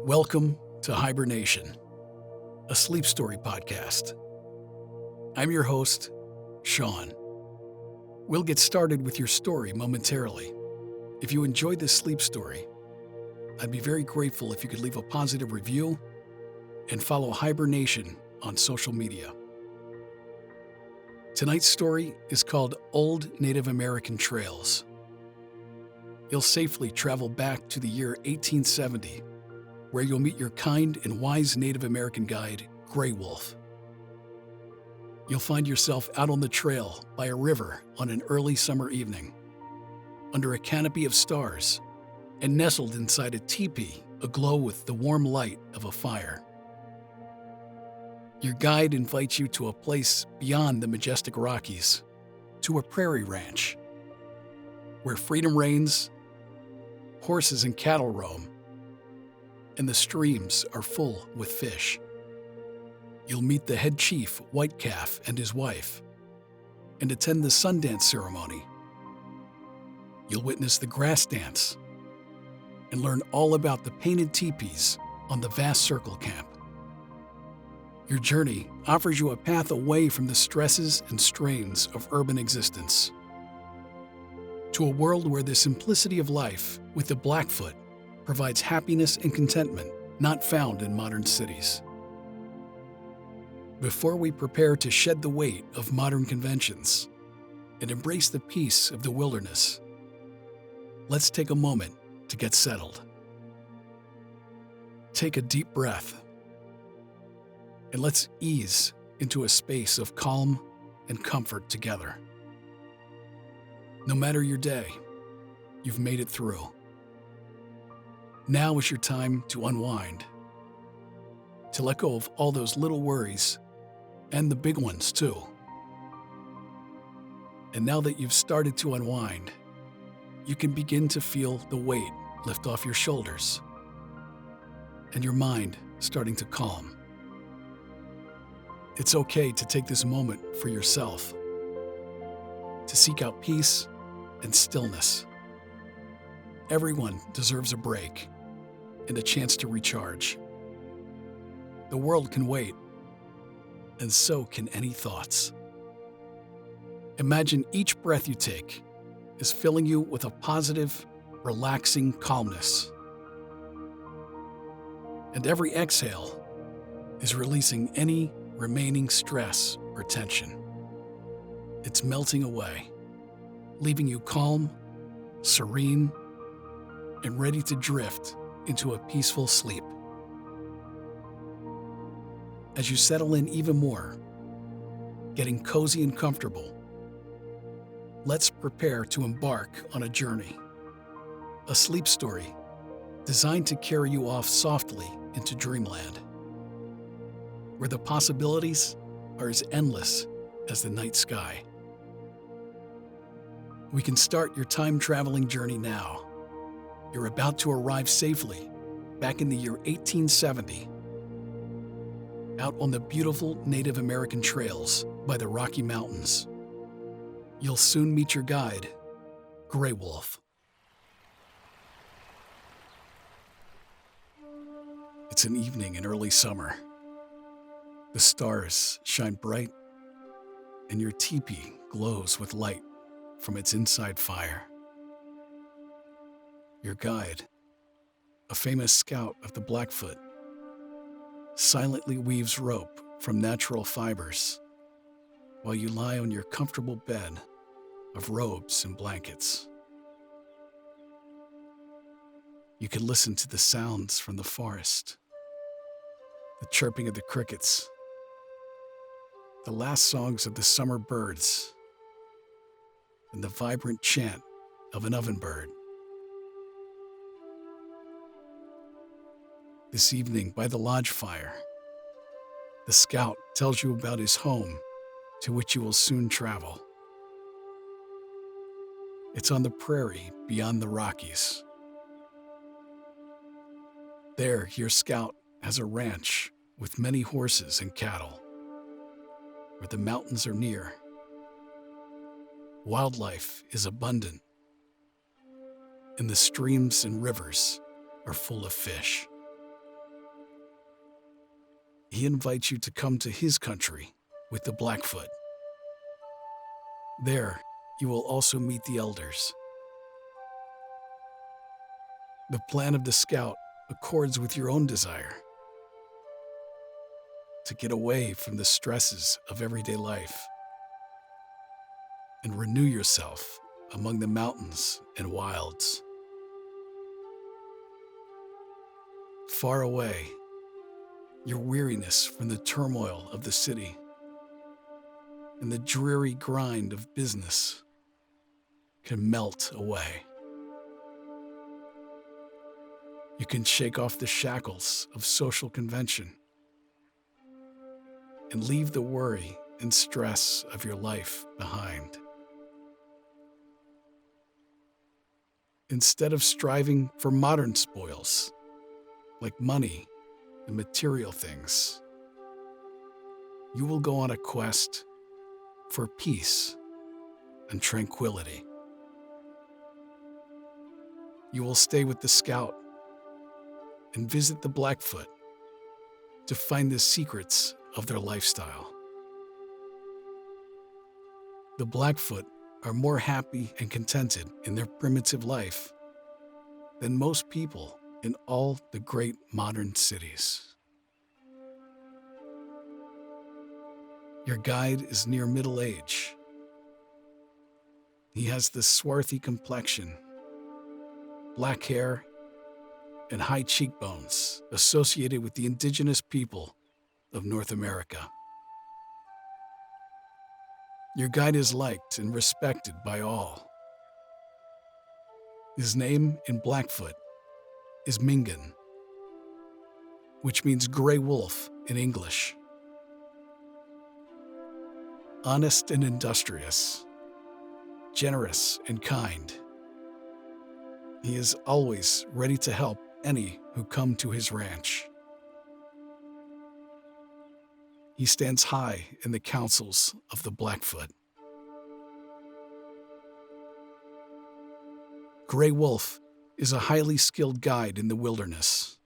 Welcome to HyberNation, a sleep story podcast. I'm your host, Sean. We'll get started with your story momentarily. If you enjoyed this sleep story, I'd be very grateful if you could leave a positive review and follow HyberNation on social media. Tonight's story is called Old Native American Trails. You'll safely travel back to the year 1870, where you'll meet your kind and wise Native American guide, Gray Wolf. You'll find yourself out on the trail by a river on an early summer evening, under a canopy of stars, and nestled inside a teepee aglow with the warm light of a fire. Your guide invites you to a place beyond the majestic Rockies, to a prairie ranch, where freedom reigns, horses and cattle roam, and the streams are full with fish. You'll meet the head chief, White Calf, and his wife, and attend the Sundance ceremony. You'll witness the grass dance and learn all about the painted teepees on the vast circle camp. Your journey offers you a path away from the stresses and strains of urban existence, to a world where the simplicity of life with the Blackfoot provides happiness and contentment not found in modern cities. Before we prepare to shed the weight of modern conventions and embrace the peace of the wilderness, let's take a moment to get settled. Take a deep breath, and let's ease into a space of calm and comfort together. No matter your day, you've made it through. Now is your time to unwind, to let go of all those little worries, and the big ones too. And now that you've started to unwind, you can begin to feel the weight lift off your shoulders, and your mind starting to calm. It's okay to take this moment for yourself, to seek out peace and stillness. Everyone deserves a break and a chance to recharge. The world can wait, and so can any thoughts. Imagine each breath you take is filling you with a positive, relaxing calmness. And every exhale is releasing any remaining stress or tension. It's melting away, leaving you calm, serene, and ready to drift into a peaceful sleep. As you settle in even more, getting cozy and comfortable, let's prepare to embark on a journey, a sleep story designed to carry you off softly into dreamland, where the possibilities are as endless as the night sky. We can start your time-traveling journey now. You're about to arrive safely back in the year 1870, out on the beautiful Native American trails by the Rocky Mountains. You'll soon meet your guide, Gray Wolf. It's an evening in early summer. The stars shine bright, and your teepee glows with light from its inside fire. Your guide, a famous scout of the Blackfoot, silently weaves rope from natural fibers while you lie on your comfortable bed of robes and blankets. You can listen to the sounds from the forest, the chirping of the crickets, the last songs of the summer birds, and the vibrant chant of an ovenbird. This evening, by the lodge fire, the scout tells you about his home, to which you will soon travel. It's on the prairie beyond the Rockies. There, your scout has a ranch with many horses and cattle, where the mountains are near. Wildlife is abundant, and the streams and rivers are full of fish. he invites you to come to his country with the Blackfoot. There, you will also meet the elders. The plan of the scout accords with your own desire to get away from the stresses of everyday life and renew yourself among the mountains and wilds. Far away, your weariness from the turmoil of the city and the dreary grind of business can melt away. You can shake off the shackles of social convention and leave the worry and stress of your life behind. Instead of striving for modern spoils, like money and material things, you will go on a quest for peace and tranquility. You will stay with the scout and visit the Blackfoot to find the secrets of their lifestyle. The Blackfoot are more happy and contented in their primitive life than most people in all the great modern cities. Your guide is near middle age. He has the swarthy complexion, black hair, and high cheekbones associated with the indigenous people of North America. Your guide is liked and respected by all. His name in Blackfoot is Mingan, which means gray wolf in English. Honest and industrious, generous and kind, he is always ready to help any who come to his ranch. He stands high in the councils of the Blackfoot. Gray Wolf is a highly skilled guide in the wilderness.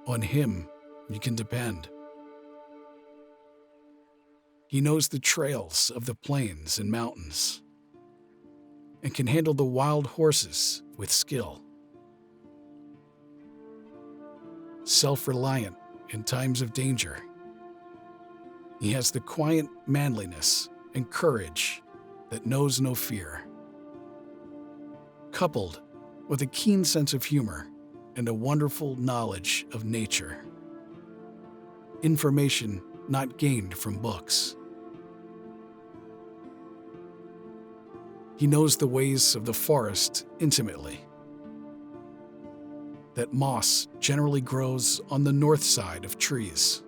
On him, you can depend. He knows the trails of the plains and mountains and can handle the wild horses with skill. Self-reliant in times of danger, he has the quiet manliness and courage that knows no fear. Coupled with a keen sense of humor and a wonderful knowledge of nature. Information not gained from books. He knows the ways of the forest intimately. That moss generally grows on the north side of trees,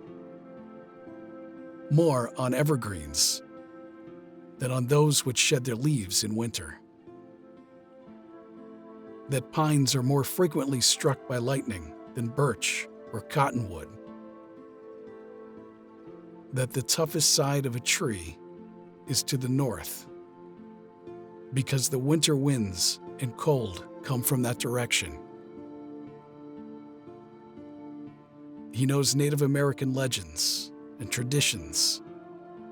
more on evergreens than on those which shed their leaves in winter. That pines are more frequently struck by lightning than birch or cottonwood. That the toughest side of a tree is to the north, because the winter winds and cold come from that direction. He knows Native American legends and traditions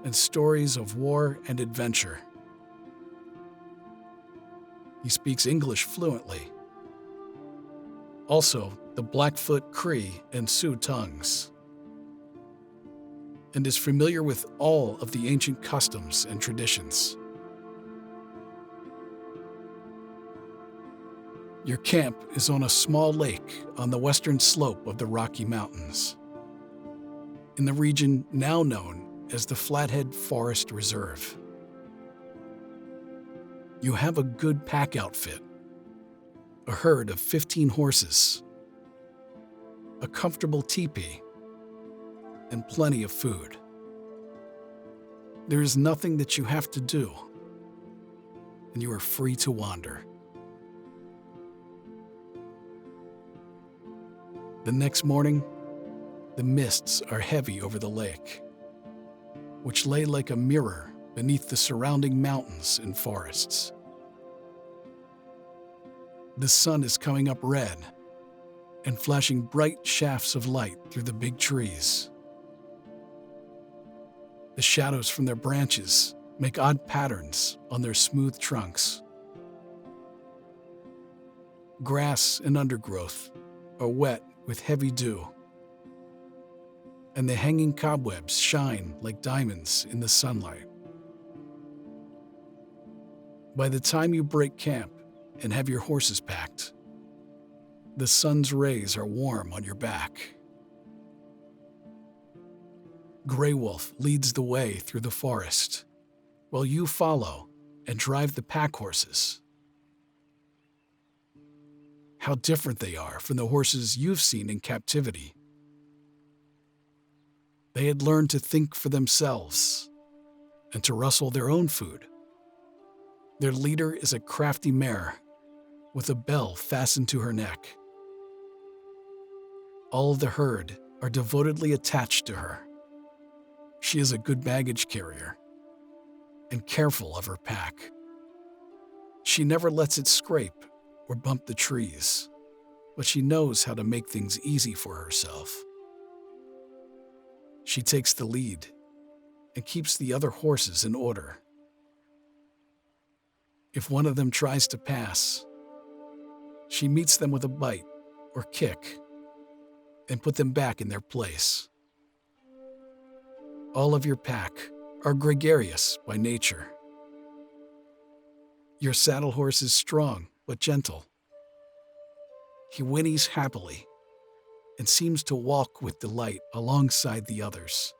and stories of war and adventure. He speaks English fluently. Also, the Blackfoot, Cree, and Sioux tongues, and is familiar with all of the ancient customs and traditions. Your camp is on a small lake on the western slope of the Rocky Mountains, in the region now known as the Flathead Forest Reserve. You have a good pack outfit, a herd of 15 horses, a comfortable teepee, and plenty of food. There is nothing that you have to do, and you are free to wander. The next morning, the mists are heavy over the lake, which lay like a mirror beneath the surrounding mountains and forests. The sun is coming up red, and flashing bright shafts of light through the big trees. The shadows from their branches make odd patterns on their smooth trunks. Grass and undergrowth are wet with heavy dew, and the hanging cobwebs shine like diamonds in the sunlight. By the time you break camp and have your horses packed, the sun's rays are warm on your back. Gray Wolf leads the way through the forest, while you follow and drive the pack horses. How different they are from the horses you've seen in captivity. They had learned to think for themselves and to rustle their own food. Their leader is a crafty mare with a bell fastened to her neck. All of the herd are devotedly attached to her. She is a good baggage carrier and careful of her pack. She never lets it scrape or bump the trees, but she knows how to make things easy for herself. She takes the lead and keeps the other horses in order. If one of them tries to pass, she meets them with a bite or kick and put them back in their place. All of your pack are gregarious by nature. Your saddle horse is strong but gentle. He whinnies happily and seems to walk with delight alongside the others.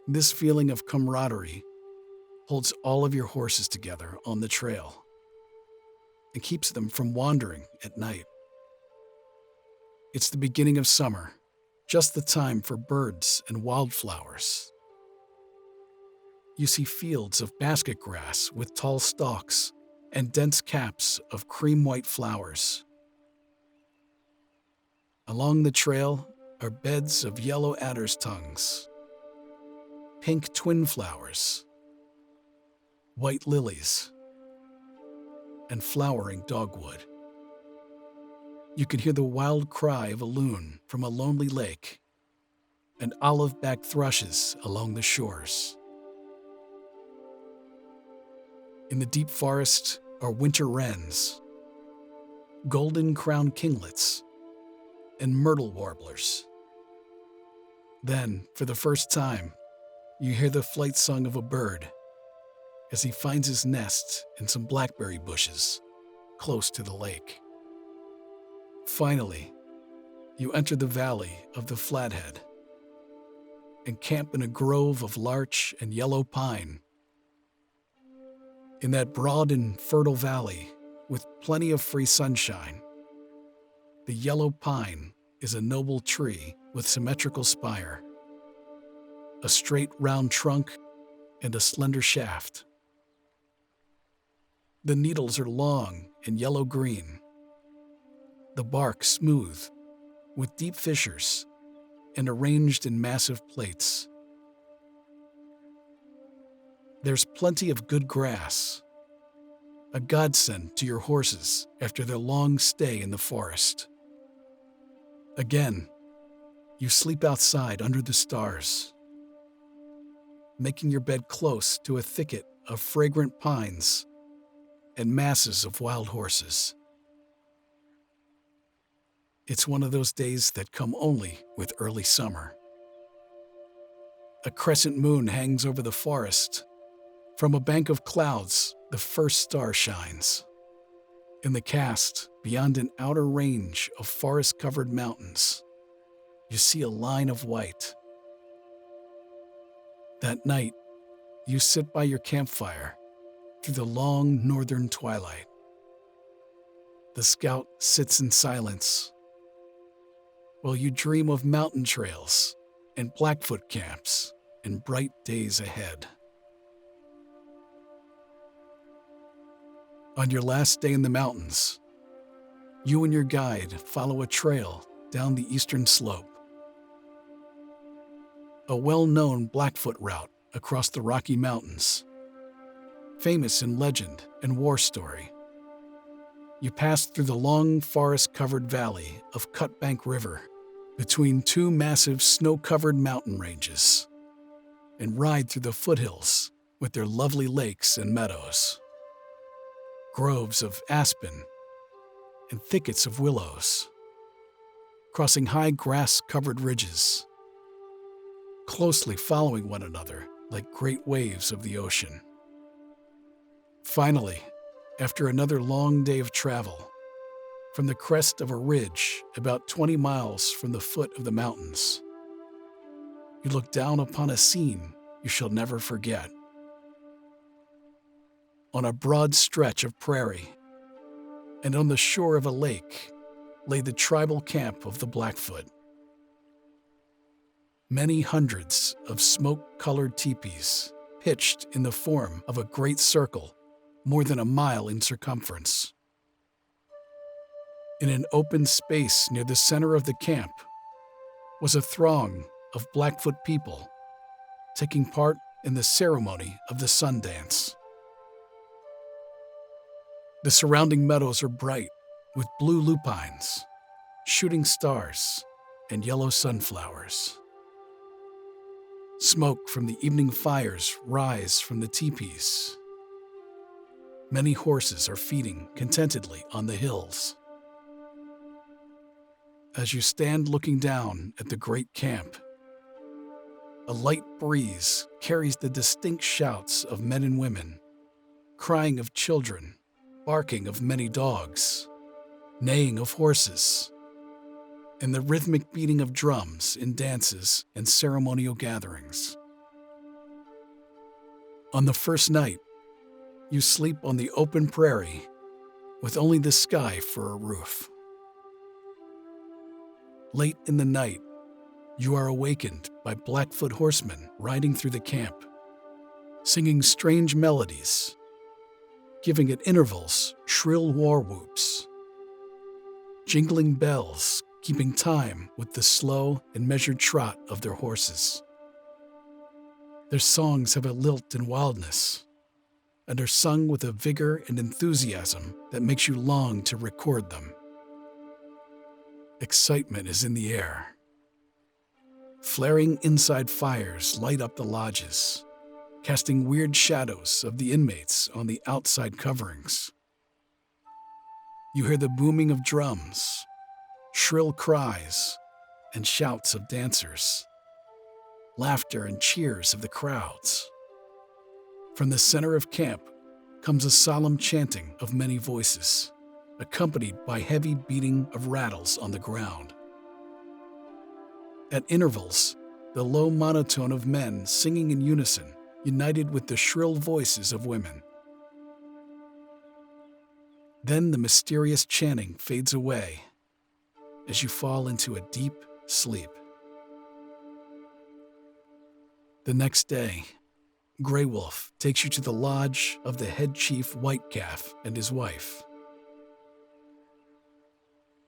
This feeling of camaraderie holds all of your horses together on the trail and keeps them from wandering at night. It's the beginning of summer, just the time for birds and wildflowers. You see fields of basket grass with tall stalks and dense caps of cream-white flowers. Along the trail are beds of yellow adder's tongues, pink twin flowers, white lilies, and flowering dogwood. You can hear the wild cry of a loon from a lonely lake and olive-backed thrushes along the shores. In the deep forest are winter wrens, golden-crowned kinglets, and myrtle warblers. Then, for the first time, you hear the flight song of a bird as he finds his nest in some blackberry bushes close to the lake. Finally, you enter the valley of the Flathead and camp in a grove of larch and yellow pine. In that broad and fertile valley, with plenty of free sunshine, the yellow pine is a noble tree with symmetrical spire, a straight round trunk, and a slender shaft. The needles are long and yellow-green, the bark smooth, with deep fissures, and arranged in massive plates. There's plenty of good grass, a godsend to your horses after their long stay in the forest. Again, you sleep outside under the stars, making your bed close to a thicket of fragrant pines and masses of wild horses. It's one of those days that come only with early summer. A crescent moon hangs over the forest. From a bank of clouds, the first star shines. In the cast, beyond an outer range of forest-covered mountains, you see a line of white. That night, you sit by your campfire through the long northern twilight. The scout sits in silence while you dream of mountain trails and Blackfoot camps and bright days ahead. On your last day in the mountains, you and your guide follow a trail down the eastern slope. A well-known Blackfoot route across the Rocky Mountains, famous in legend and war story. You pass through the long forest-covered valley of Cutbank River between two massive snow-covered mountain ranges and ride through the foothills with their lovely lakes and meadows, groves of aspen and thickets of willows, crossing high grass-covered ridges, closely following one another like great waves of the ocean. Finally, after another long day of travel, from the crest of a ridge about 20 miles from the foot of the mountains, you look down upon a scene you shall never forget. On a broad stretch of prairie, and on the shore of a lake, lay the tribal camp of the Blackfoot. Many hundreds of smoke-colored teepees pitched in the form of a great circle more than a mile in circumference. In an open space near the center of the camp was a throng of Blackfoot people taking part in the ceremony of the sun dance. The surrounding meadows are bright with blue lupines, shooting stars, and yellow sunflowers. Smoke from the evening fires rise from the teepees. Many horses are feeding contentedly on the hills. As you stand looking down at the great camp, a light breeze carries the distinct shouts of men and women, crying of children, barking of many dogs, neighing of horses, and the rhythmic beating of drums in dances and ceremonial gatherings. On the first night, you sleep on the open prairie with only the sky for a roof. Late in the night, you are awakened by Blackfoot horsemen riding through the camp, singing strange melodies, giving at intervals shrill war whoops, jingling bells keeping time with the slow and measured trot of their horses. Their songs have a lilt and wildness, and are sung with a vigor and enthusiasm that makes you long to record them. Excitement is in the air. Flaring inside fires light up the lodges, casting weird shadows of the inmates on the outside coverings. You hear the booming of drums, shrill cries, and shouts of dancers, laughter and cheers of the crowds. From the center of camp comes a solemn chanting of many voices, accompanied by heavy beating of rattles on the ground. At intervals, the low monotone of men singing in unison, united with the shrill voices of women. Then the mysterious chanting fades away as you fall into a deep sleep. The next day, Grey Wolf takes you to the lodge of the head chief White Calf and his wife.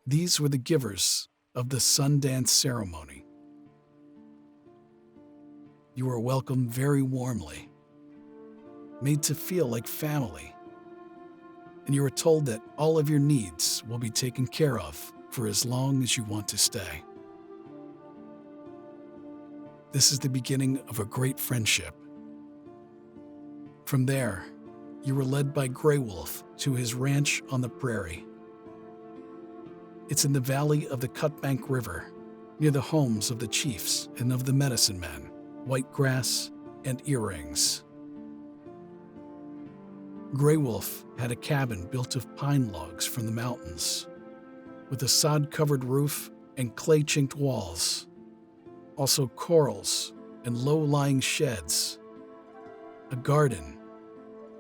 These were the givers of the sun dance ceremony. You were welcomed very warmly, made to feel like family, and you were told that all of your needs will be taken care of for as long as you want to stay. This is the beginning of a great friendship. From there, you were led by Grey Wolf to his ranch on the prairie. It's in the valley of the Cutbank River, near the homes of the chiefs and of the medicine men, Whitegrass and Earrings. Grey Wolf had a cabin built of pine logs from the mountains, with a sod-covered roof and clay-chinked walls, also corrals and low-lying sheds, a garden,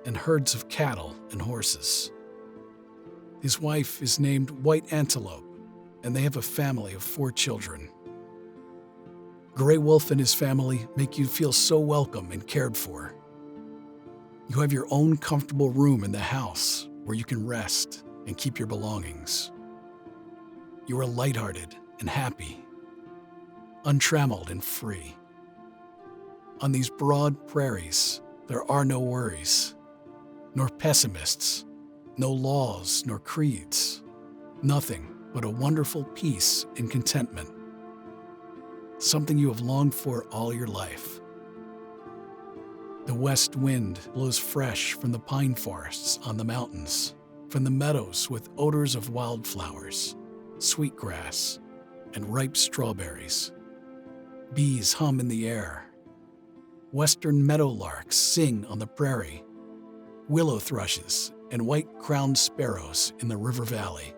and herds of cattle and horses. His wife is named White Antelope, and they have a family of 4 children. Grey Wolf and his family make you feel so welcome and cared for. You have your own comfortable room in the house where you can rest and keep your belongings. You are lighthearted and happy, untrammeled and free. On these broad prairies, there are no worries, nor pessimists, No laws nor creeds. Nothing but a wonderful peace and contentment. Something you have longed for all your life. The west wind blows fresh from the pine forests on the mountains, from the meadows with odors of wildflowers, sweetgrass, and ripe strawberries. Bees hum in the air. Western meadowlarks sing on the prairie. Willow thrushes and white-crowned sparrows in the river valley.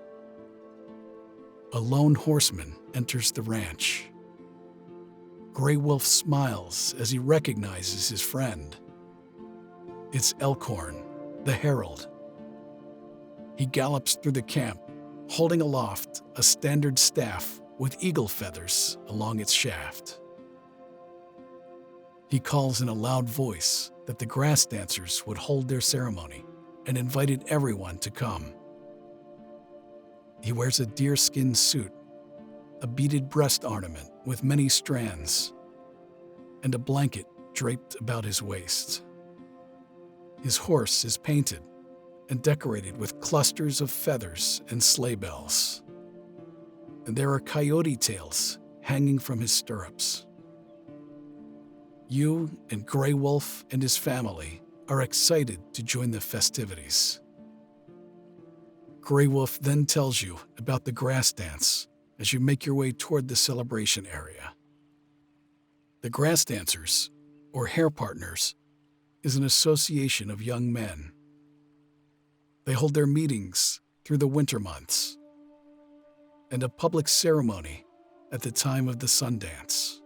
A lone horseman enters the ranch. Gray Wolf smiles as he recognizes his friend. It's Elkhorn, the herald. He gallops through the camp, holding aloft a standard staff with eagle feathers along its shaft. He calls in a loud voice that the grass dancers would hold their ceremony and invited everyone to come. He wears a deerskin suit, a beaded breast ornament with many strands, and a blanket draped about his waist. His horse is painted and decorated with clusters of feathers and sleigh bells. And there are coyote tails hanging from his stirrups. You and Gray Wolf and his family are excited to join the festivities. Gray Wolf then tells you about the grass dance as you make your way toward the celebration area. The grass dancers, or hair partners, is an association of young men. They hold their meetings through the winter months and a public ceremony at the time of the sun dance.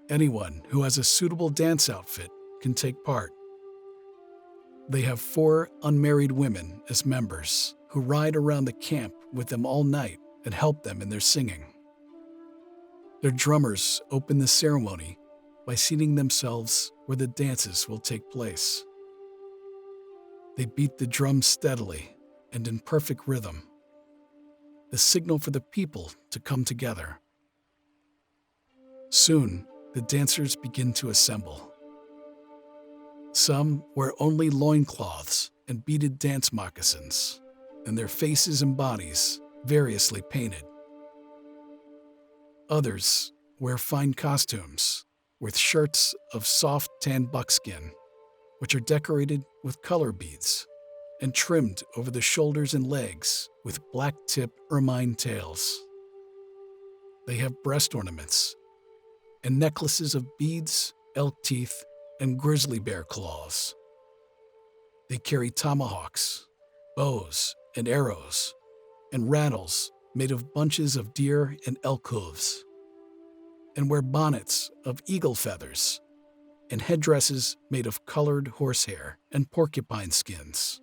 Anyone who has a suitable dance outfit can take part. They have 4 unmarried women as members who ride around the camp with them all night and help them in their singing. Their drummers open the ceremony by seating themselves where the dances will take place. They beat the drums steadily and in perfect rhythm, the signal for the people to come together. Soon, the dancers begin to assemble. Some wear only loincloths and beaded dance moccasins, and their faces and bodies variously painted. Others wear fine costumes with shirts of soft tan buckskin, which are decorated with color beads and trimmed over the shoulders and legs with black-tipped ermine tails. They have breast ornaments and necklaces of beads, elk teeth, and grizzly bear claws. They carry tomahawks, bows, and arrows, and rattles made of bunches of deer and elk hooves, and wear bonnets of eagle feathers and headdresses made of colored horsehair and porcupine skins,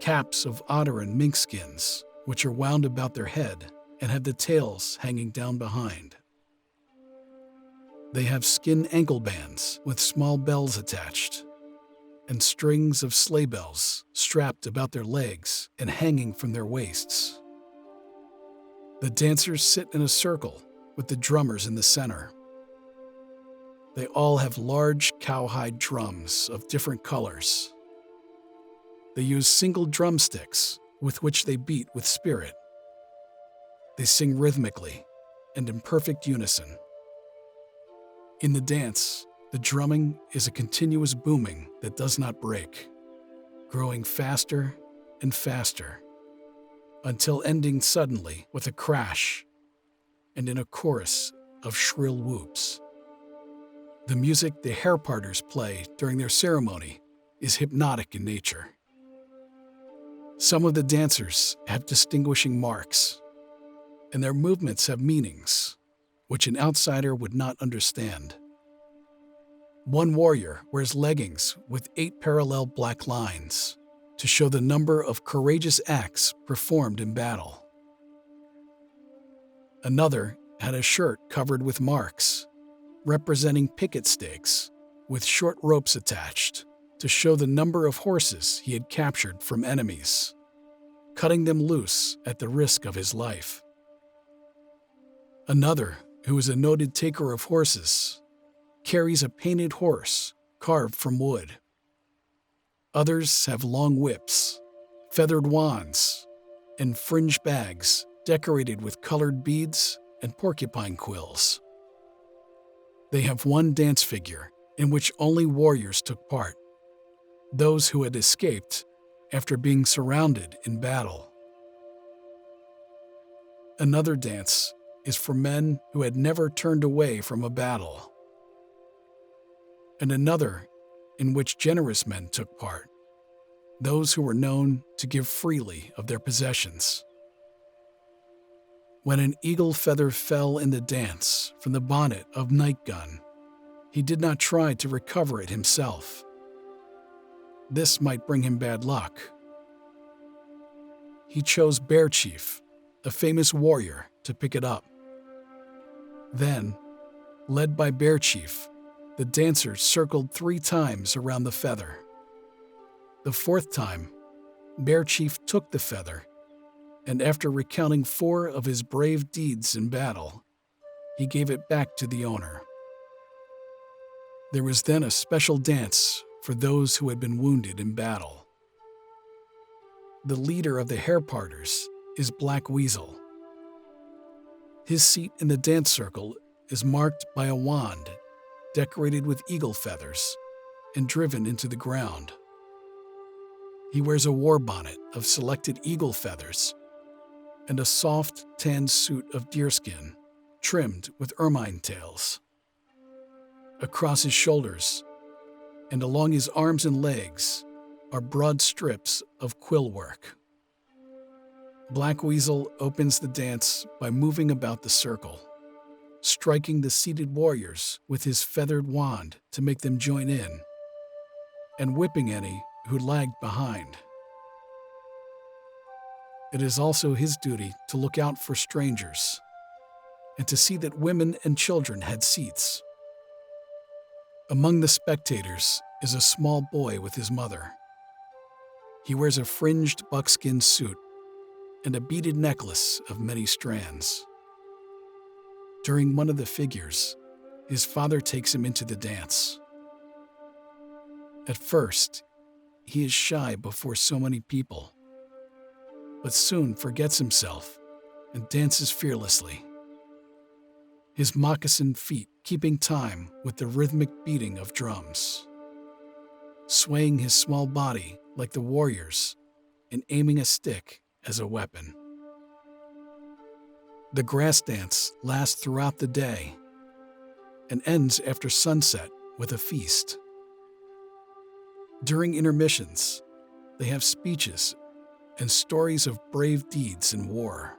caps of otter and mink skins, which are wound about their head and have the tails hanging down behind. They have skin ankle bands with small bells attached, and strings of sleigh bells strapped about their legs and hanging from their waists. The dancers sit in a circle with the drummers in the center. They all have large cowhide drums of different colors. They use single drumsticks with which they beat with spirit. They sing rhythmically and in perfect unison. In the dance, the drumming is a continuous booming that does not break, growing faster and faster, until ending suddenly with a crash and in a chorus of shrill whoops. The music the hair parters play during their ceremony is hypnotic in nature. Some of the dancers have distinguishing marks, and their movements have meanings which an outsider would not understand. One warrior wears leggings with 8 parallel black lines to show the number of courageous acts performed in battle. Another had a shirt covered with marks, representing picket stakes with short ropes attached to show the number of horses he had captured from enemies, cutting them loose at the risk of his life. Another, who is a noted taker of horses, carries a painted horse carved from wood. Others have long whips, feathered wands, and fringe bags decorated with colored beads and porcupine quills. They have one dance figure in which only warriors took part, those who had escaped after being surrounded in battle. Another dance is for men who had never turned away from a battle, and another in which generous men took part, those who were known to give freely of their possessions. When an eagle feather fell in the dance from the bonnet of Night Gun, he did not try to recover it himself. This might bring him bad luck. He chose Bear Chief, a famous warrior, to pick it up. Then, led by Bear Chief, the dancers circled 3 times around the feather. The 4th time, Bear Chief took the feather, and after recounting 4 of his brave deeds in battle, he gave it back to the owner. There was then a special dance for those who had been wounded in battle. The leader of the hair parters is Black Weasel. His seat in the dance circle is marked by a wand decorated with eagle feathers and driven into the ground. He wears a war bonnet of selected eagle feathers and a soft tan suit of deerskin trimmed with ermine tails. Across his shoulders and along his arms and legs are broad strips of quill work. Black Weasel opens the dance by moving about the circle, striking the seated warriors with his feathered wand to make them join in, and whipping any who lagged behind. It is also his duty to look out for strangers and to see that women and children had seats. Among the spectators is a small boy with his mother. He wears a fringed buckskin suit and a beaded necklace of many strands. During one of the figures, his father takes him into the dance. At first, he is shy before so many people, but soon forgets himself and dances fearlessly, his moccasined feet keeping time with the rhythmic beating of drums, swaying his small body like the warriors and aiming a stick as a weapon. The grass dance lasts throughout the day and ends after sunset with a feast. During intermissions, they have speeches and stories of brave deeds in war.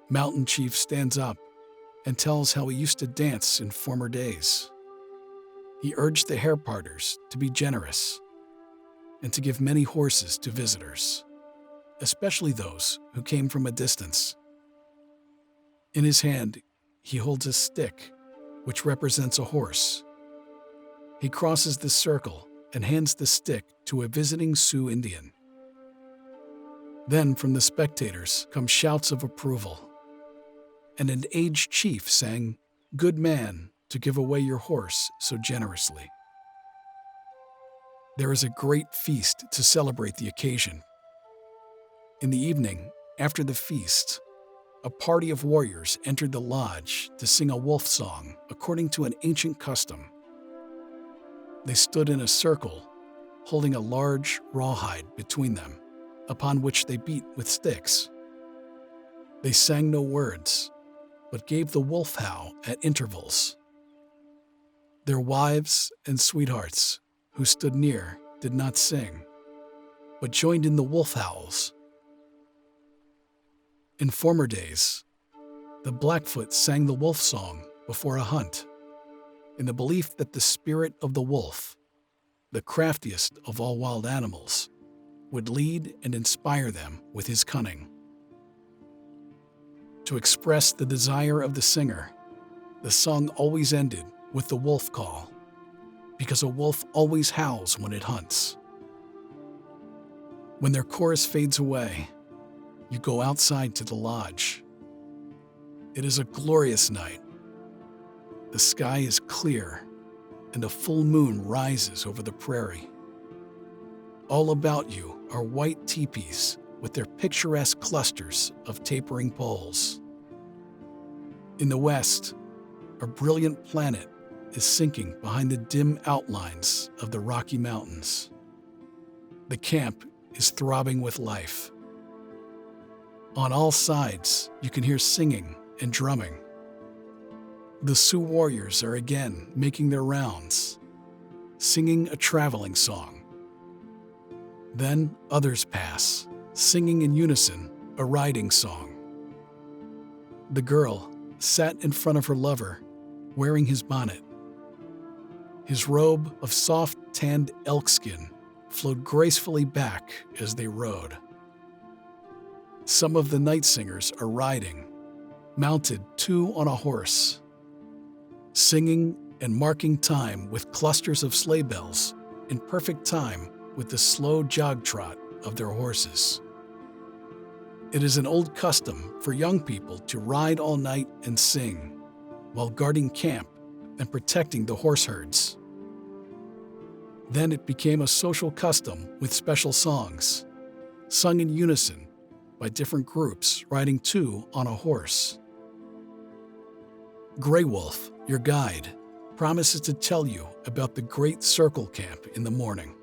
Mountain Chief stands up and tells how he used to dance in former days. He urged the hair parters to be generous and to give many horses to visitors, especially those who came from a distance. In his hand, he holds a stick, which represents a horse. He crosses the circle and hands the stick to a visiting Sioux Indian. Then from the spectators come shouts of approval, and an aged chief sang, "Good man, to give away your horse so generously." There is a great feast to celebrate the occasion. In the evening, after the feast, a party of warriors entered the lodge to sing a wolf song according to an ancient custom. They stood in a circle, holding a large rawhide between them, upon which they beat with sticks. They sang no words, but gave the wolf howl at intervals. Their wives and sweethearts, who stood near, did not sing, but joined in the wolf howls. In former days, the Blackfoot sang the wolf song before a hunt, in the belief that the spirit of the wolf, the craftiest of all wild animals, would lead and inspire them with his cunning. To express the desire of the singer, the song always ended with the wolf call, because a wolf always howls when it hunts. When their chorus fades away, you go outside to the lodge. It is a glorious night. The sky is clear, and a full moon rises over the prairie. All about you are white teepees with their picturesque clusters of tapering poles. In the west, a brilliant planet is sinking behind the dim outlines of the Rocky Mountains. The camp is throbbing with life. On all sides, you can hear singing and drumming. The Sioux warriors are again making their rounds, singing a traveling song. Then others pass, singing in unison a riding song. The girl sat in front of her lover, wearing his bonnet. His robe of soft tanned elk skin flowed gracefully back as they rode. Some of the night singers are riding, mounted two on a horse, singing and marking time with clusters of sleigh bells in perfect time with the slow jog trot of their horses. It is an old custom for young people to ride all night and sing while guarding camp and protecting the horse herds. Then it became a social custom with special songs, sung in unison by different groups riding two on a horse. Gray Wolf, your guide, promises to tell you about the Great Circle Camp in the morning.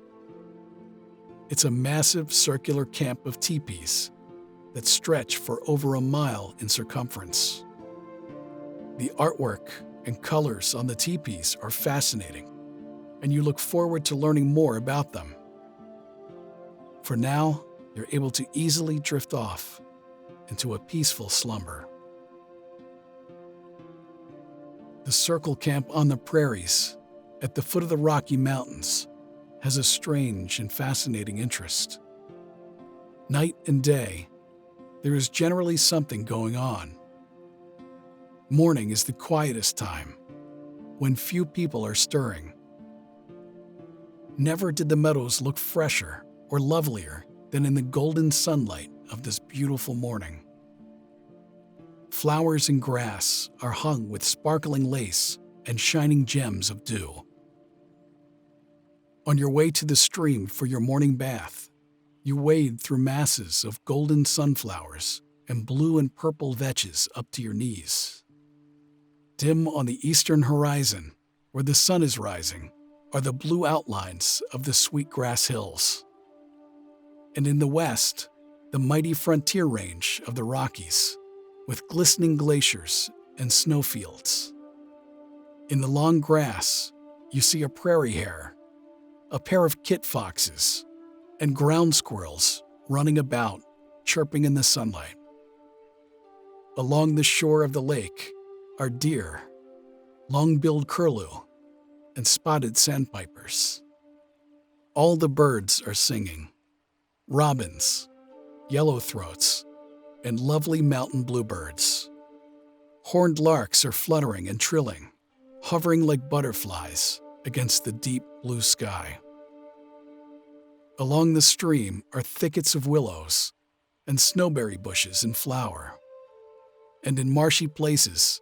It's a massive circular camp of teepees that stretch for over a mile in circumference. The artwork and colors on the teepees are fascinating, and you look forward to learning more about them. For now, you're able to easily drift off into a peaceful slumber. The Circle Camp on the prairies, at the foot of the Rocky Mountains, has a strange and fascinating interest. Night and day, there is generally something going on. Morning is the quietest time, when few people are stirring. Never did the meadows look fresher or lovelier than in the golden sunlight of this beautiful morning. Flowers and grass are hung with sparkling lace and shining gems of dew. On your way to the stream for your morning bath, you wade through masses of golden sunflowers and blue and purple vetches up to your knees. Dim on the eastern horizon, where the sun is rising, are the blue outlines of the Sweetgrass Hills. And in the west, the mighty frontier range of the Rockies, with glistening glaciers and snowfields. In the long grass, you see a prairie hare, a pair of kit foxes, and ground squirrels running about, chirping in the sunlight. Along the shore of the lake are deer, long-billed curlew, and spotted sandpipers. All the birds are singing: robins, yellowthroats, and lovely mountain bluebirds. Horned larks are fluttering and trilling, hovering like butterflies against the deep blue sky. Along the stream are thickets of willows and snowberry bushes in flower. And in marshy places,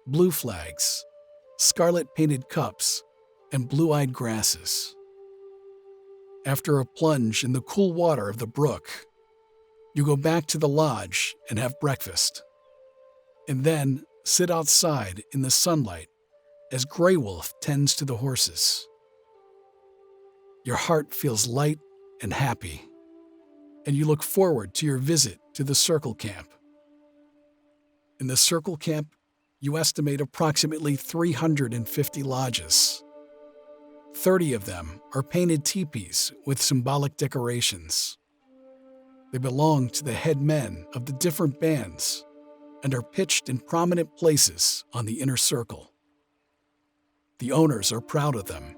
blue flags, scarlet-painted cups, and blue-eyed grasses. After a plunge in the cool water of the brook, you go back to the lodge and have breakfast, and then sit outside in the sunlight as Gray Wolf tends to the horses. Your heart feels light and happy, and you look forward to your visit to the Circle Camp. In the Circle Camp, you estimate approximately 350 lodges. 30 of them are painted teepees with symbolic decorations. They belong to the head men of the different bands and are pitched in prominent places on the inner circle. The owners are proud of them.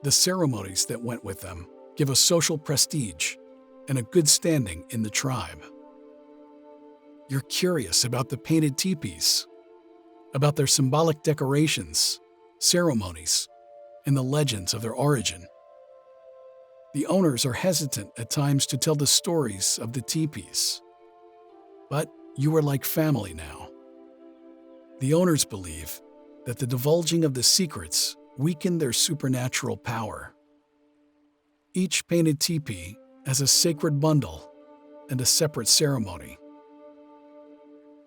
The ceremonies that went with them give a social prestige and a good standing in the tribe. You're curious about the painted teepees, about their symbolic decorations, ceremonies, and the legends of their origin. The owners are hesitant at times to tell the stories of the teepees, but you are like family now. The owners believe that the divulging of the secrets weaken their supernatural power. Each painted teepee as a sacred bundle and a separate ceremony.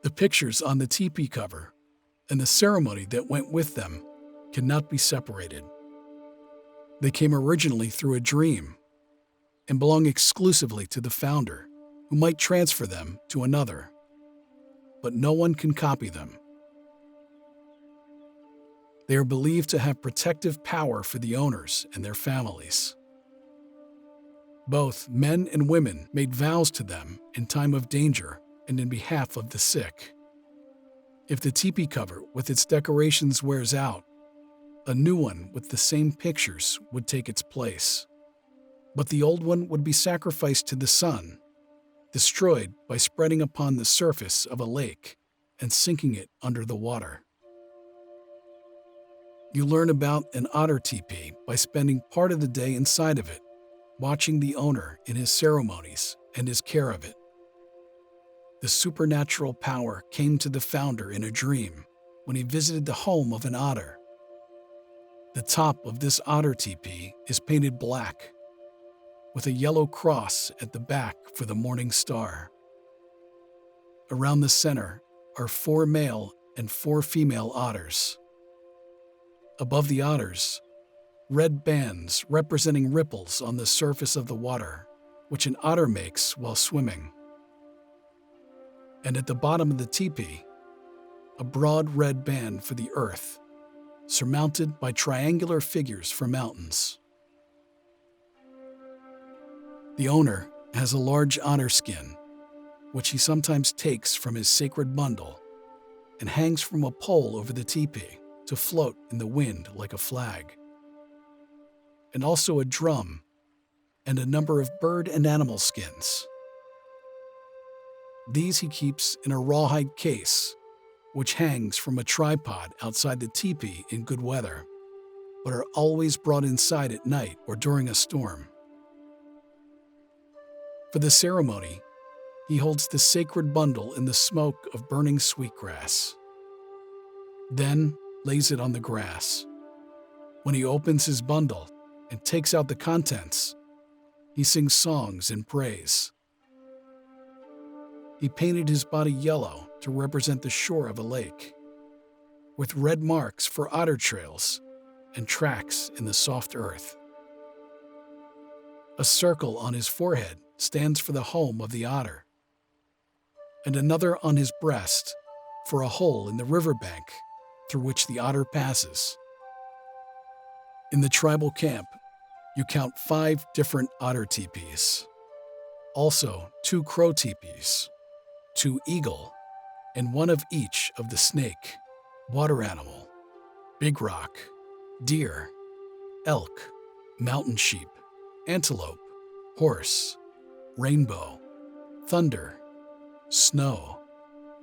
The pictures on the teepee cover and the ceremony that went with them cannot be separated. They came originally through a dream and belong exclusively to the founder, who might transfer them to another, but no one can copy them. They are believed to have protective power for the owners and their families. Both men and women made vows to them in time of danger and in behalf of the sick. If the teepee cover with its decorations wears out, a new one with the same pictures would take its place. But the old one would be sacrificed to the sun, destroyed by spreading upon the surface of a lake and sinking it under the water. You learn about an otter teepee by spending part of the day inside of it, watching the owner in his ceremonies and his care of it. The supernatural power came to the founder in a dream when he visited the home of an otter. The top of this otter teepee is painted black, with a yellow cross at the back for the morning star. Around the center are 4 male and 4 female otters. Above the otters, red bands representing ripples on the surface of the water, which an otter makes while swimming. And at the bottom of the teepee, a broad red band for the earth, surmounted by triangular figures for mountains. The owner has a large otter skin, which he sometimes takes from his sacred bundle and hangs from a pole over the teepee to float in the wind like a flag. And also a drum and a number of bird and animal skins. These he keeps in a rawhide case, which hangs from a tripod outside the teepee in good weather, but are always brought inside at night or during a storm. For the ceremony, he holds the sacred bundle in the smoke of burning sweetgrass. Then lays it on the grass. When he opens his bundle and takes out the contents, he sings songs in praise. He painted his body yellow to represent the shore of a lake, with red marks for otter trails and tracks in the soft earth. A circle on his forehead stands for the home of the otter, and another on his breast for a hole in the riverbank through which the otter passes. In the tribal camp, you count 5 different otter teepees, also 2 crow teepees, 2 eagle, and 1 of each of the snake, water animal, big rock, deer, elk, mountain sheep, antelope, horse, rainbow, thunder, snow,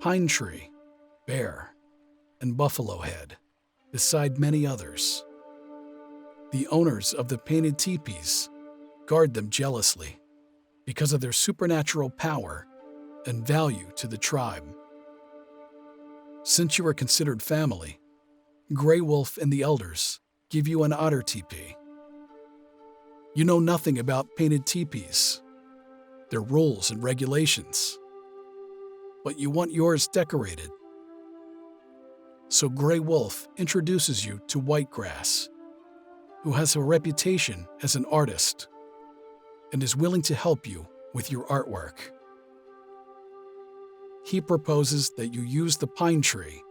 pine tree, bear, and buffalo head, beside many others. The owners of the painted teepees guard them jealously because of their supernatural power and value to the tribe. Since you are considered family, Gray Wolf and the elders give you an otter teepee. You know nothing about painted teepees, their rules and regulations, but you want yours decorated. So Gray Wolf introduces you to Whitegrass, who has a reputation as an artist and is willing to help you with your artwork. He proposes that you use the pine tree,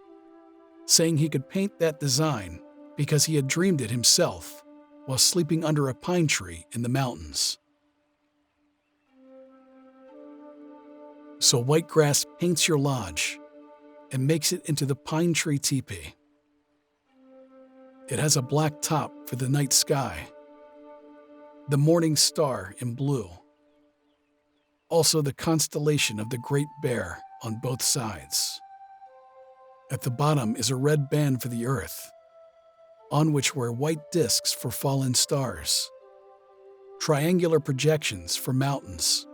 saying he could paint that design because he had dreamed it himself while sleeping under a pine tree in the mountains. So Whitegrass paints your lodge and makes it into the pine tree teepee. It has a black top for the night sky, the morning star in blue, also the constellation of the Great Bear on both sides. At the bottom is a red band for the earth, on which were white discs for fallen stars, triangular projections for mountains,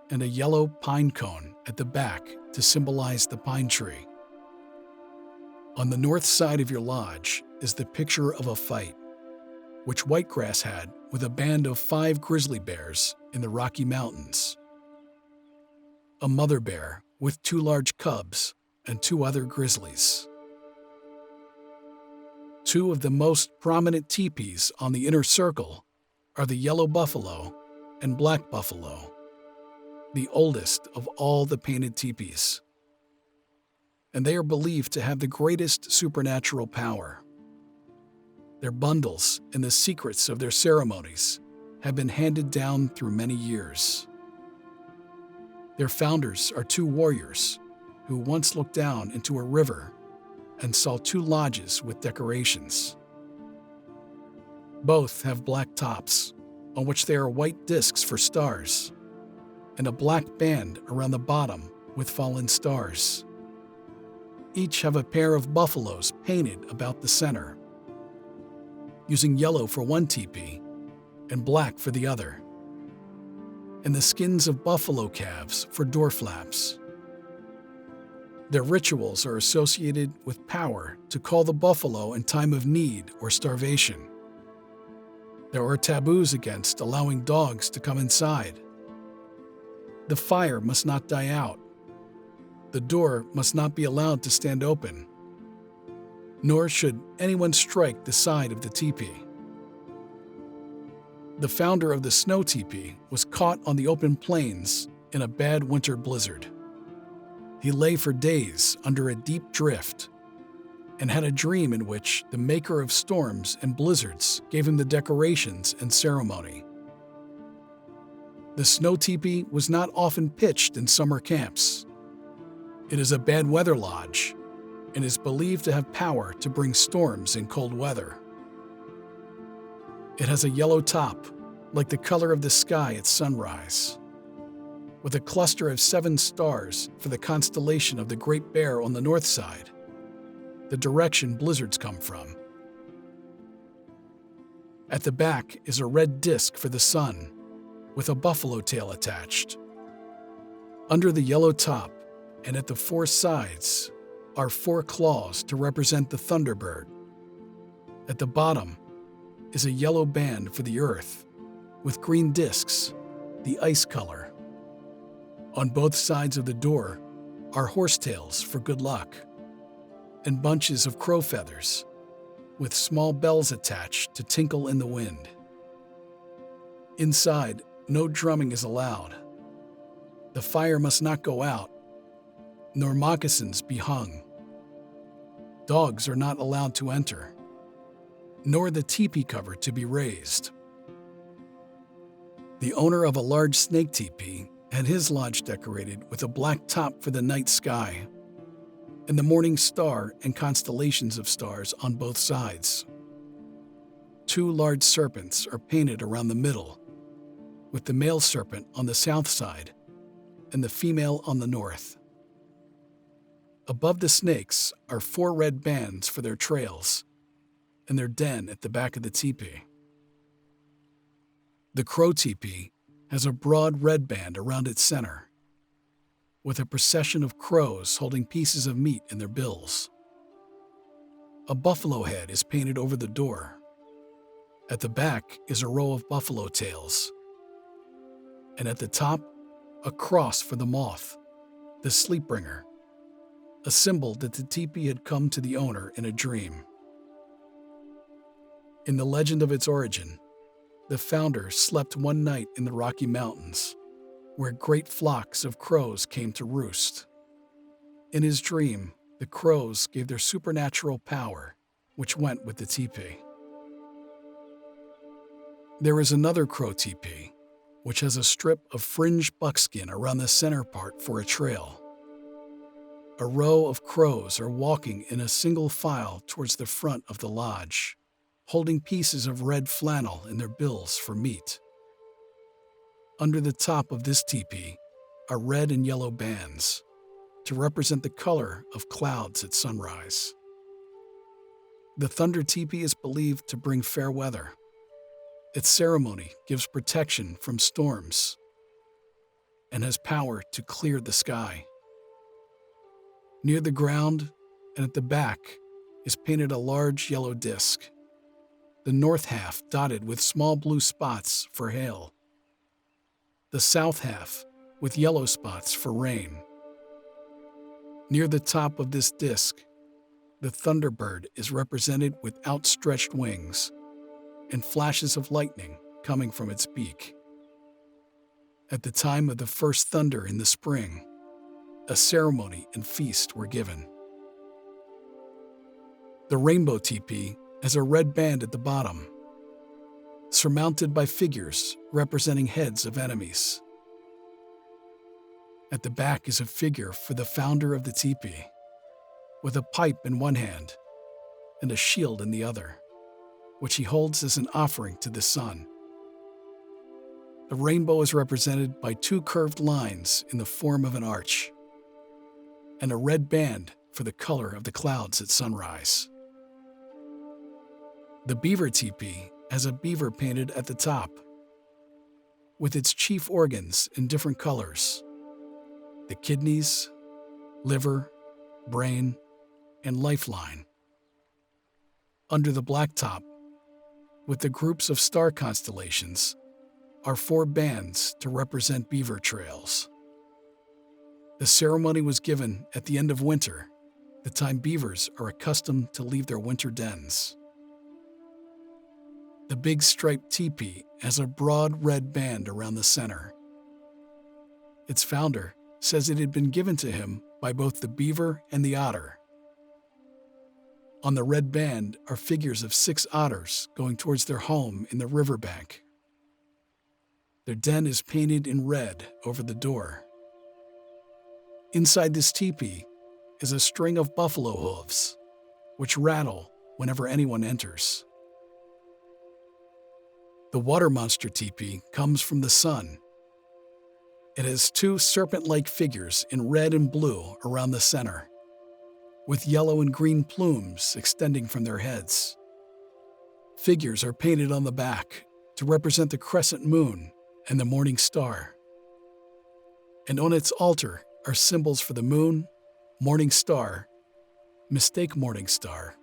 and a yellow pine cone at the back to symbolize the pine tree. On the north side of your lodge is the picture of a fight, which Whitegrass had with a band of 5 grizzly bears in the Rocky Mountains. A mother bear with 2 large cubs and 2 other grizzlies. 2 of the most prominent teepees on the inner circle are the yellow buffalo and black buffalo, the oldest of all the painted teepees. And they are believed to have the greatest supernatural power. Their bundles and the secrets of their ceremonies have been handed down through many years. Their founders are 2 warriors who once looked down into a river and saw 2 lodges with decorations. Both have black tops, on which there are white discs for stars, and a black band around the bottom with fallen stars. Each have a pair of buffaloes painted about the center, using yellow for one teepee and black for the other, and the skins of buffalo calves for door flaps. Their rituals are associated with power to call the buffalo in time of need or starvation. There are taboos against allowing dogs to come inside. The fire must not die out. The door must not be allowed to stand open, nor should anyone strike the side of the teepee. The founder of the snow teepee was caught on the open plains in a bad winter blizzard. He lay for days under a deep drift and had a dream in which the maker of storms and blizzards gave him the decorations and ceremony. The snow teepee was not often pitched in summer camps. It is a bad weather lodge and is believed to have power to bring storms in cold weather. It has a yellow top, like the color of the sky at sunrise, with a cluster of 7 stars for the constellation of the Great Bear on the north side, the direction blizzards come from. At the back is a red disc for the sun, with a buffalo tail attached. Under the yellow top and at the 4 sides are 4 claws to represent the thunderbird. At the bottom is a yellow band for the earth, with green discs, the ice color. On both sides of the door are horsetails for good luck, and bunches of crow feathers, with small bells attached to tinkle in the wind. Inside, no drumming is allowed. The fire must not go out, nor moccasins be hung. Dogs are not allowed to enter, nor the teepee cover to be raised. The owner of a large snake teepee had his lodge decorated with a black top for the night sky, and the morning star and constellations of stars on both sides. 2 large serpents are painted around the middle, with the male serpent on the south side and the female on the north. Above the snakes are 4 red bands for their trails and their den at the back of the teepee. The crow teepee has a broad red band around its center, with a procession of crows holding pieces of meat in their bills. A buffalo head is painted over the door. At the back is a row of buffalo tails, and at the top, a cross for the moth, the sleep-bringer, a symbol that the teepee had come to the owner in a dream. In the legend of its origin, the founder slept one night in the Rocky Mountains, where great flocks of crows came to roost. In his dream, the crows gave their supernatural power, which went with the teepee. There is another crow teepee, which has a strip of fringed buckskin around the center part for a trail. A row of crows are walking in a single file towards the front of the lodge, holding pieces of red flannel in their bills for meat. Under the top of this teepee are red and yellow bands to represent the color of clouds at sunrise. The thunder teepee is believed to bring fair weather. Its ceremony gives protection from storms and has power to clear the sky. Near the ground and at the back is painted a large yellow disc. the north half dotted with small blue spots for hail, the south half with yellow spots for rain. Near the top of this disk, the thunderbird is represented with outstretched wings and flashes of lightning coming from its beak. At the time of the first thunder in the spring, a ceremony and feast were given. The rainbow teepee has a red band at the bottom, surmounted by figures representing heads of enemies. At the back is a figure for the founder of the teepee, with a pipe in one hand and a shield in the other, which he holds as an offering to the sun. The rainbow is represented by two curved lines in the form of an arch, and a red band for the color of the clouds at sunrise. The beaver teepee has a beaver painted at the top, with its chief organs in different colors: the kidneys, liver, brain, and lifeline. Under the black top, with the groups of star constellations, are 4 bands to represent beaver trails. The ceremony was given at the end of winter, the time beavers are accustomed to leave their winter dens. The big striped teepee has a broad red band around the center. Its founder says it had been given to him by both the beaver and the otter. On the red band are figures of 6 otters going towards their home in the riverbank. Their den is painted in red over the door. Inside this teepee is a string of buffalo hooves, which rattle whenever anyone enters. The water monster teepee comes from the sun. It has 2 serpent-like figures in red and blue around the center, with yellow and green plumes extending from their heads. Figures are painted on the back to represent the crescent moon and the morning star. And on its altar are symbols for the moon, morning star, mistake morning star,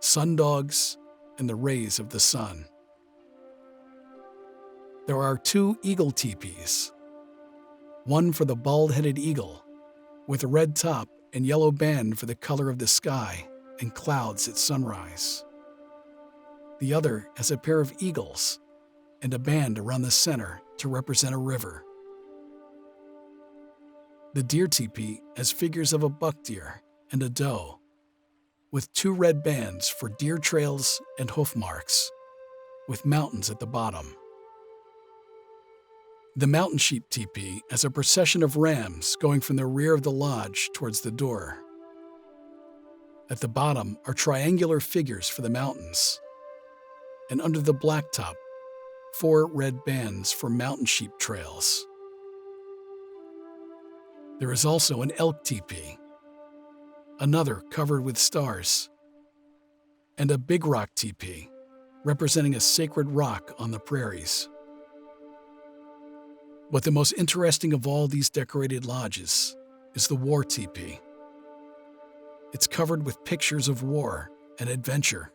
sundogs, and the rays of the sun. There are 2 eagle teepees, one for the bald-headed eagle, with a red top and yellow band for the color of the sky and clouds at sunrise. The other has a pair of eagles and a band around the center to represent a river. The deer teepee has figures of a buck deer and a doe, with 2 red bands for deer trails and hoof marks, with mountains at the bottom. The mountain sheep teepee has a procession of rams going from the rear of the lodge towards the door. At the bottom are triangular figures for the mountains, and under the blacktop, 4 red bands for mountain sheep trails. There is also an elk teepee, another covered with stars, and a big rock teepee, representing a sacred rock on the prairies. But the most interesting of all these decorated lodges is the war teepee. It's covered with pictures of war and adventure.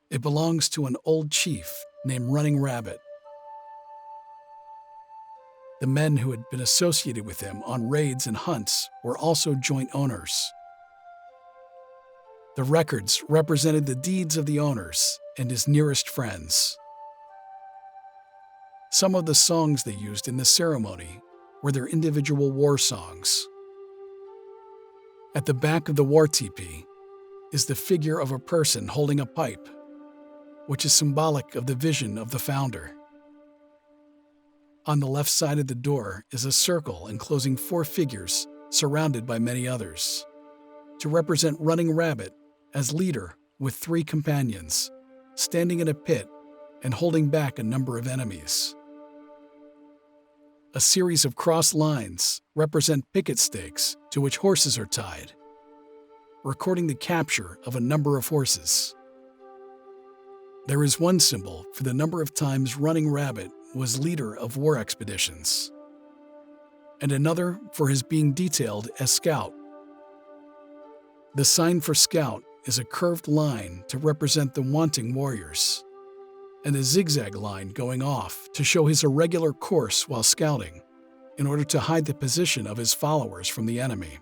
It belongs to an old chief named Running Rabbit. The men who had been associated with him on raids and hunts were also joint owners. The records represented the deeds of the owners and his nearest friends. Some of the songs they used in the ceremony were their individual war songs. At the back of the war teepee is the figure of a person holding a pipe, which is symbolic of the vision of the founder. On the left side of the door is a circle enclosing 4 figures surrounded by many others, to represent Running Rabbit as leader with 3 companions, standing in a pit and holding back a number of enemies. A series of crossed lines represent picket stakes to which horses are tied, recording the capture of a number of horses. There is one symbol for the number of times Running Rabbit was leader of war expeditions, and another for his being detailed as scout. The sign for scout is a curved line to represent the wanting warriors, and a zigzag line going off to show his irregular course while scouting, in order to hide the position of his followers from the enemy.